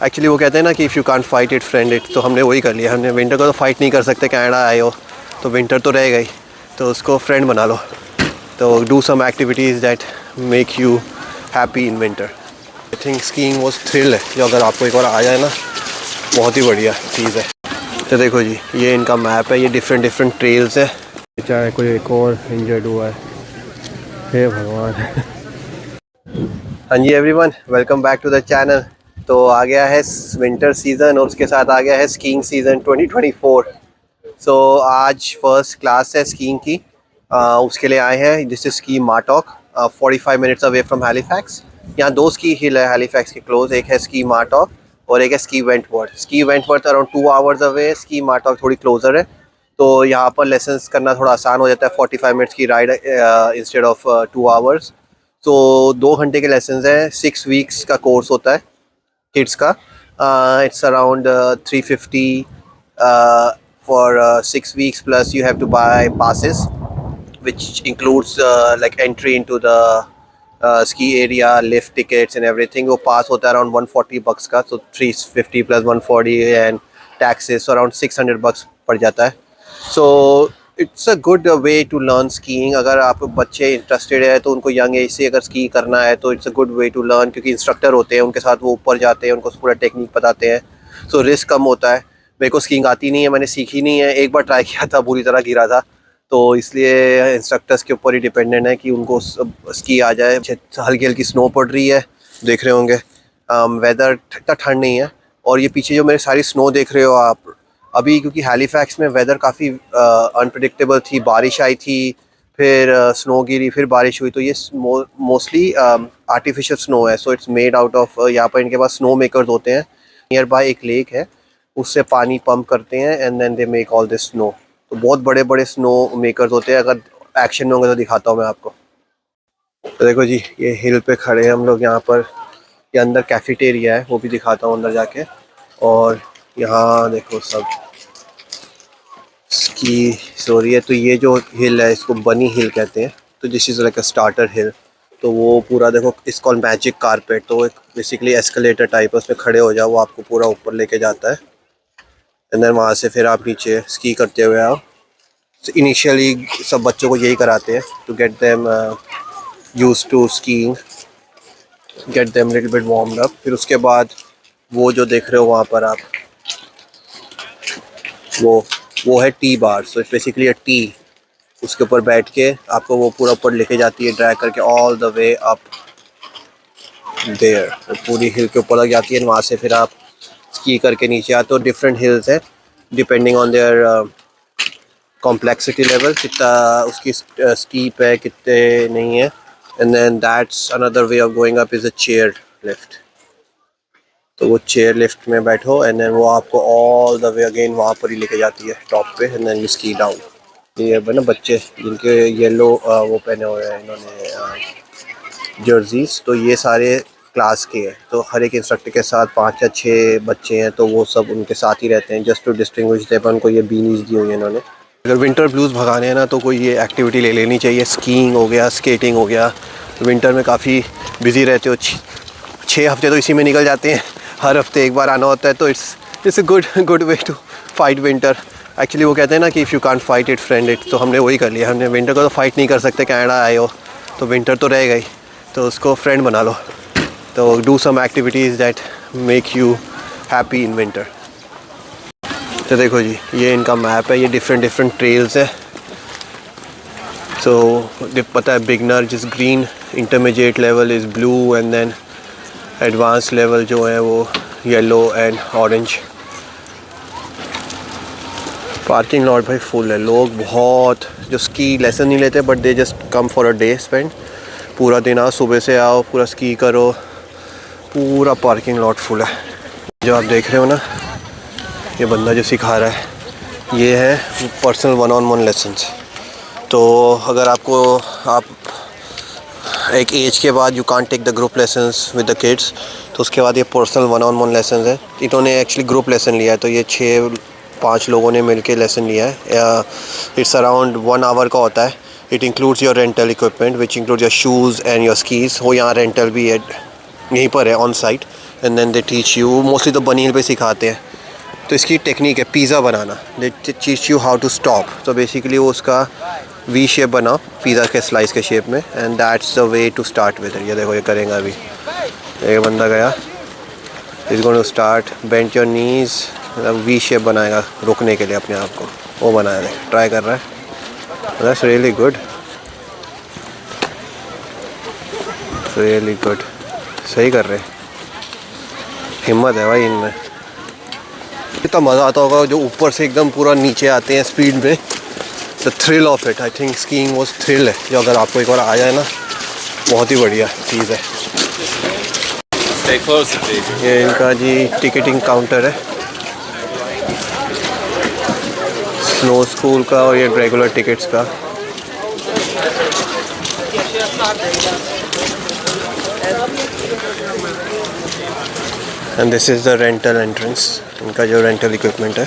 Actually वो कहते हैं ना कि if you can't fight it friend it, तो हमने वही कर लिया। हमने विंटर को तो फाइट नहीं कर सकते, कनाडा आए हो तो विंटर तो रहेगा ही, तो उसको फ्रेंड बना लो। तो do some activities that make you happy in winter. I think skiing वो थ्रिल है जो अगर आपको एक बार आ जाए ना, बहुत ही बढ़िया चीज़ है। तो देखो जी, ये इनका मैप है, ये डिफरेंट ट्रेल्स है। चाहे कोई एक और इंजर्ड हुआ है, हे भगवान। हाँ जी everyone, welcome back to the channel. तो आ गया है विंटर सीज़न और उसके साथ आ गया है स्कीइंग सीज़न 2024। सो आज फर्स्ट क्लास है स्कीइंग की, उसके लिए आए हैं। This is ski Martock, 45 minutes away from Halifax. यहाँ दो स्की हिल है हैलिफैक्स के क्लोज, एक है स्की मार्टॉक और एक है ski Wentworth. Ski Wentworth around 2 hours away, ski Martock थोड़ी क्लोजर है। तो यहाँ पर लेसन्स करना थोड़ा आसान हो जाता है, 45 मिनट्स की राइड इंस्टेड ऑफ 2 आवर्स। तो 2 घंटे के लेसन्स हैं, 6 वीक्स का कोर्स होता है किड्स का। It's around 350 for 6 weeks, plus you have to buy passes which includes like entry into the ski area, lift tickets and everything. वो पास होता है अराउंड 140 bucks का, so 350 plus 140 and taxes, so around 600 bucks पड़ जाता है। So it's a good way to learn skiing. अगर आप बच्चे इंटरेस्टेड है तो उनको यंग एज से अगर स्की करना है तो it's a good way to learn, क्योंकि इंस्ट्रक्टर होते हैं उनके साथ, वो ऊपर जाते हैं, उनको पूरा टेक्निक बताते हैं, सो रिस्क कम होता है। मेरे को स्कीइंग आती नहीं है, मैंने सीखी नहीं है, एक बार ट्राई किया था, बुरी तरह गिरा था। तो इसलिए इंस्ट्रक्टर्स के ऊपर ही डिपेंडेंट है कि उनको स्की आ जाए। हल्की हल्की स्नो पड़ रही है, देख रहे होंगे। वेदर इतना ठंड नहीं है। और ये पीछे जो मेरे सारी स्नो देख रहे हो आप अभी, क्योंकि हैलिफैक्स में वेदर काफ़ी अनप्रेडिक्टेबल थी, बारिश आई थी, फिर स्नो गिरी, फिर बारिश हुई, तो ये मोस्टली आर्टिफिशियल स्नो है। So it's made out of, यहाँ पर इनके पास स्नो मेकर्स होते हैं। नियर बाय एक लेक है, उससे पानी पंप करते हैं and then they make all this snow. तो बहुत बड़े बड़े स्नो मेकर्स होते हैं। अगर एक्शन में होंगे तो दिखाता हूँ मैं आपको। तो देखो जी, ये हिल पे खड़े हैं हम लोग यहाँ पर। ये अंदर कैफेटेरिया है, वो भी दिखाता हूँ अंदर जाके। और यहाँ देखो सब स्की हो रही है। तो ये जो हिल है इसको बनी हिल कहते हैं। तो this is like a starter hill. तो वो पूरा देखो, इट्स कॉल्ड मैजिक कारपेट। तो एक बेसिकली एस्केलेटर टाइप है, उसमें खड़े हो जाओ, वो आपको पूरा ऊपर लेके जाता है। एंड देन वहाँ से फिर आप नीचे स्की करते हुए आओ। तो इनिशियली सब बच्चों को यही कराते हैं to get them used to skiing, get them little bit warmed up. फिर उसके बाद वो जो देख रहे हो वहाँ पर आप, वो है T bar. So it's basically a T. उसके ऊपर बैठ के आपको वो पूरा ऊपर लेके जाती है, ड्रैग करके all the way up there. तो पूरी हिल के ऊपर लग जाती है। वहाँ से फिर आप स्की करके नीचे आते हो। डिफरेंट हिल्स है depending on their complexity level, कितना उसकी स्टीप है, कितने नहीं है। And then that's another way of going up is a chair lift. तो वो चेयर लिफ्ट में बैठो एंड देन वो आपको ऑल द वे अगेन वहाँ पर ही लेके जाती है टॉप पे, and then you ski down. ये ना बच्चे जिनके येलो वो पहने हुए हैं इन्होंने जर्सीज, तो ये सारे क्लास के हैं। तो हर एक इंस्ट्रक्टर के साथ 5 या 6 बच्चे हैं, तो वो सब उनके साथ ही रहते हैं जस्ट टू डिस्टिंग्विश देम। उनको ये बीनीज दी हुई है इन्होंने। अगर विंटर ब्लूज़ भगाने हैं ना तो कोई ये एक्टिविटी ले लेनी चाहिए। स्कीइंग हो गया, स्केटिंग हो गया। विंटर में काफ़ी बिजी रहते हो, 6 हफ्ते तो इसी में निकल जाते हैं, हर हफ्ते एक बार आना होता है। तो it's a good way to fight winter. Actually वो कहते हैं ना कि if you can't fight it friend it, तो हमने वही कर लिया। हमने विंटर को तो फाइट नहीं कर सकते, कनाडा आए हो तो विंटर तो रहेगा ही, तो उसको फ्रेंड बना लो। तो do some activities that make you happy in winter. तो देखो जी, ये इनका मैप है, ये डिफरेंट ट्रेल्स है। तो पता है बिगनर जिस green, intermediate level is blue and then advance level जो है वो yellow and orange. Parking lot भाई फुल है, लोग बहुत जो स्की लेसन नहीं लेते but they just come for a day spend. पूरा दिन आओ, सुबह से आओ, पूरा स्की करो, पूरा पार्किंग लॉट फुल है। जो आप देख रहे हो ना, ये बंदा जो सिखा रहा है ये है पर्सनल 1-on-1 लेसन्स। तो अगर आप एक एज के बाद you can't take the group lessons with the kids, तो उसके बाद ये पर्सनल 1-on-1 लेसन्स है। इन्होंने एक्चुअली ग्रुप लेसन लिया है, तो ये 6-5 लोगों ने मिलके लेसन लिया है। इट्स अराउंड 1 आवर का होता है। It includes your rental equipment which includes your shoes and your skis. हो यहाँ रेंटल भी है, यहीं पर है on site, and then they teach you, mostly तो बनील पे सिखाते हैं। तो इसकी टेक्निक है पिज़्ज़ा बनाना, they teach you how to stop. तो बेसिकली वो उसका वी शेप बनाओ पिज़्ज़ा के स्लाइस के शेप में, and that's the way to start with it. ये देखो ये करेंगे अभी, एक बंदा गया, is going to start bent your knees, मतलब वी शेप बनाएगा रुकने के लिए अपने आप को, वो बनाया है, ट्राई कर रहा है। That's really good, really good, सही कर रहे, हिम्मत है भाई इनमें। कितना मज़ा आता होगा जो ऊपर से एकदम पूरा नीचे आते हैं स्पीड में, the thrill of it. I think skiing वो थ्रिल है जो अगर आपको एक बार आ जाए ना, बहुत ही बढ़िया चीज़ है। ये इनका जी टिकटिंग काउंटर है, स्नो स्कूल का और ये रेगुलर टिकट्स का। And this is the rental entrance, इनका जो रेंटल इक्विपमेंट है।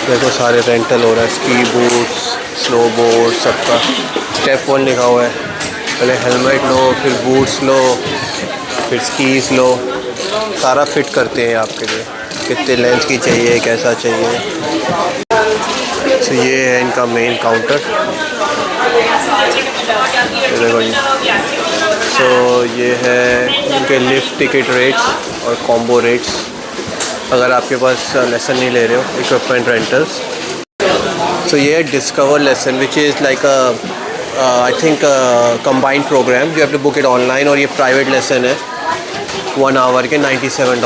देखो सारे रेंटल हो रहा है, स्की बूट्स, स्नो बोर्ड, सबका। स्टेप 1 लिखा हुआ है, पहले हेलमेट लो, फिर बूट्स लो, फिर स्कीज लो, सारा फिट करते हैं आपके लिए, कितने लेंथ की चाहिए, कैसा चाहिए। तो ये है इनका मेन काउंटर, देखो जी। सो ये है इनके लिफ्ट टिकट रेट्स और कॉम्बो रेट्स, अगर आपके पास लेसन नहीं ले रहे हो, इक्विपमेंट रेंटल्स। सो ये है discover lesson which is like I think combined program, you have to book it online, और ये प्राइवेट लेसन है 1 आवर के $97।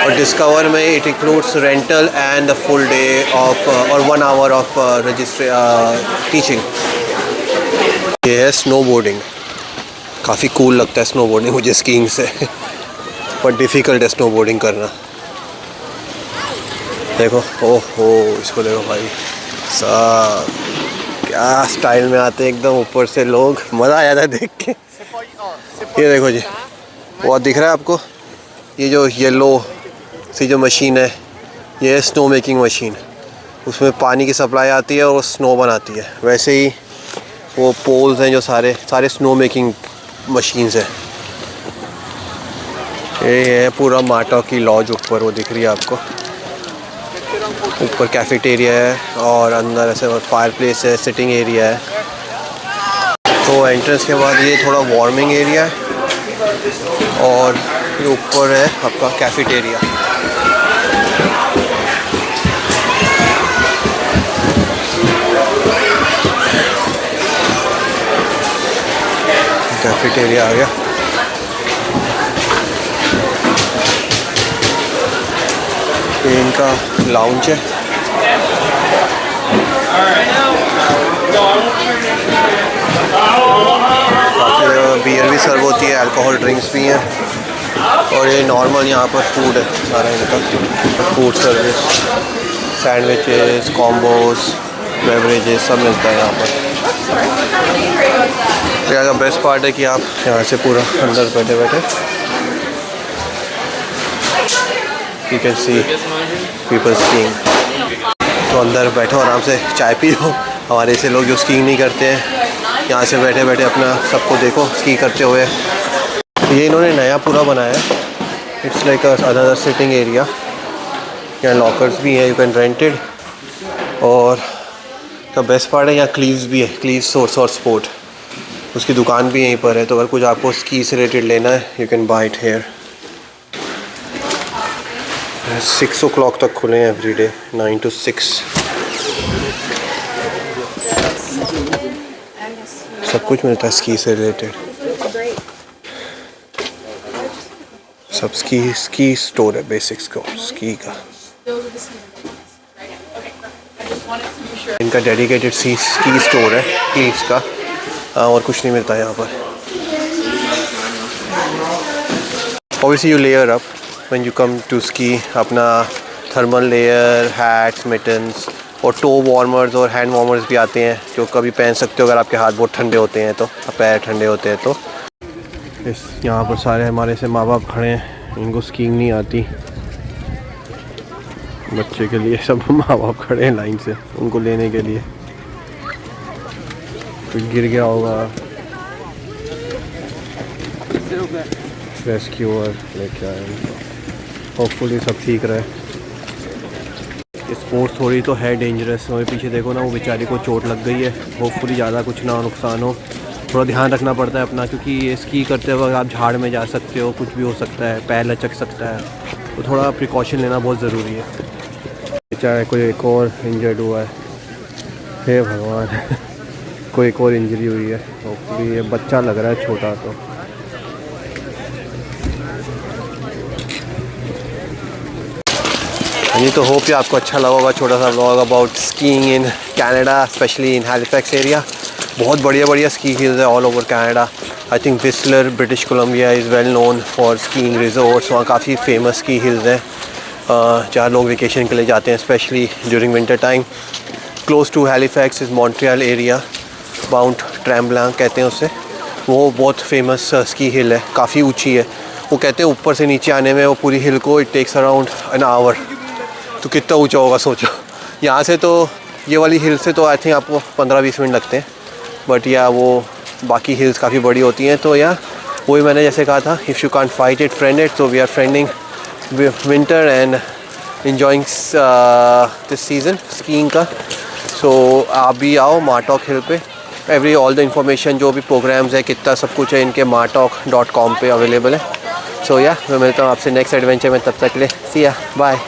और डिस्कवर में it includes rental and the full day of और 1 आवर ऑफ टीचिंग। ये है स्नो बोर्डिंग, काफ़ी कूल लगता है स्नो बोर्डिंग मुझे स्कीइंग से पर डिफ़िकल्ट है स्नो बोर्डिंग करना। देखो ओहो, इसको देखो भाई साहब, क्या स्टाइल में आते हैं एकदम ऊपर से लोग, मज़ा आ जाता है देख के। ये देखो जी, वो दिख रहा है आपको, ये जो येलो सी जो मशीन है, ये है स्नो मेकिंग मशीन। उसमें पानी की सप्लाई आती है और वो स्नो बनाती है। वैसे ही वो पोल्स हैं जो सारे स्नो मेकिंग मशीन्स हैं। ये है पूरा माटा की लॉज ऊपर, वो दिख रही है आपको। ऊपर कैफेटेरिया है और अंदर ऐसे फायर प्लेस है, सिटिंग एरिया है। तो एंट्रेंस के बाद ये थोड़ा वार्मिंग एरिया है और ये ऊपर है आपका कैफेटेरिया। कैफेटेरिया आ गया। ये इनका लाउंज है। काफ़ी बियर भी सर्व होती है, अल्कोहल ड्रिंक्स भी हैं, और ये नॉर्मल यहाँ पर फूड है सारा इनका, food service, sandwiches, combos, beverages सब मिलता है यहाँ पर। यहाँ का बेस्ट पार्ट है कि आप यहाँ से पूरा अंदर बैठे बैठे you can see people skiing. तो अंदर बैठो आराम से, चाय पी लो। हमारे ऐसे लोग जो स्कीइंग नहीं करते हैं, यहाँ से बैठे बैठे अपना सबको देखो स्की करते हुए। ये इन्होंने नया पूरा बनाया है, it's like another sitting area. यहाँ लॉकर्स भी हैं, यू कैन रेंट इट। और तो बेस्ट पार्ट है यहाँ क्लीव्स भी है, क्लीव सोर्स और स्पोर्ट, उसकी दुकान भी यहीं पर है। तो अगर कुछ आपको स्की से रिलेटेड लेना है, you can buy it here. 6 o'clock तक खुले हैं एवरीडे, 9 to 6। सब कुछ मिलता है स्की से रिलेटेड, सब स्की स्टोर है, बेसिक्स का स्की का। इनका डेडिकेटेड स्की स्टोर है क्लीव्स का, और कुछ नहीं मिलता यहाँ पर। Obviously you layer up when you come to ski, अपना थर्मल लेयर, हैट्स, मिटन्स और टो वार्मर्स और हैंड वार्मर्स भी आते हैं जो कभी पहन सकते हो अगर आपके हाथ बहुत ठंडे होते हैं तो, पैर ठंडे होते हैं तो। इस यहाँ पर सारे हमारे से माँ बाप खड़े हैं, इनको स्कीइंग नहीं आती, बच्चे के लिए सब माँ बाप खड़े हैं लाइन से उनको लेने के लिए। फिर गिर गया होगा, रेस्क्यूअर लेके आए हैं, होपफुली सब ठीक रहे। स्पोर्ट्स थोड़ी तो है डेंजरस, और पीछे देखो ना वो बेचारी को चोट लग गई है। होपफुली ज़्यादा कुछ ना नुकसान हो, थोड़ा ध्यान रखना पड़ता है अपना, क्योंकि ये स्की करते वक्त आप झाड़ में जा सकते हो, कुछ भी हो सकता है, पैर लचक सकता है, तो थोड़ा प्रिकॉशन लेना बहुत ज़रूरी है। बेचारा कोई एक और इंजर्ड हुआ है, हे भगवान कोई एक और इंजरी हुई है। होपफुली ये बच्चा लग रहा है छोटा तो। ये तो होप ये आपको अच्छा लगा होगा, छोटा सा vlog about skiing in Canada, specially in Halifax area. बहुत बढ़िया बढ़िया स्की हिल्स है all over Canada. I think whistler British Columbia is well known for skiing resorts. वहाँ काफ़ी फेमस स्की हिल्स हैं जहाँ लोग वेकेशन के लिए जाते हैं, specially during winter time. Close to Halifax is Montreal area, mount Tremblant कहते हैं उससे। वो बहुत फेमस स्की हिल है, काफ़ी ऊंची है। वो कहते हैं ऊपर से नीचे आने में वो पूरी हिल को it takes around an hour. तो कितना ऊंचा होगा सोचो। यहाँ से तो ये वाली हिल से तो आई थिंक आपको 15-20 मिनट लगते हैं, बट या वो बाकी हिल्स काफ़ी बड़ी होती हैं। तो या वही मैंने जैसे कहा था, if you can't fight it friend it, तो we are friending winter and enjoying this season skiing का। सो आप भी आओ मार्टॉक हिल पे। ऑल द इंफॉर्मेशन जो भी प्रोग्राम्स है, कितना सब कुछ है, इनके martok.com पे अवेलेबल है। सो या मैं मिलता हूँ आपसे नेक्स्ट एडवेंचर में, तब तक के लिए सी या बाय।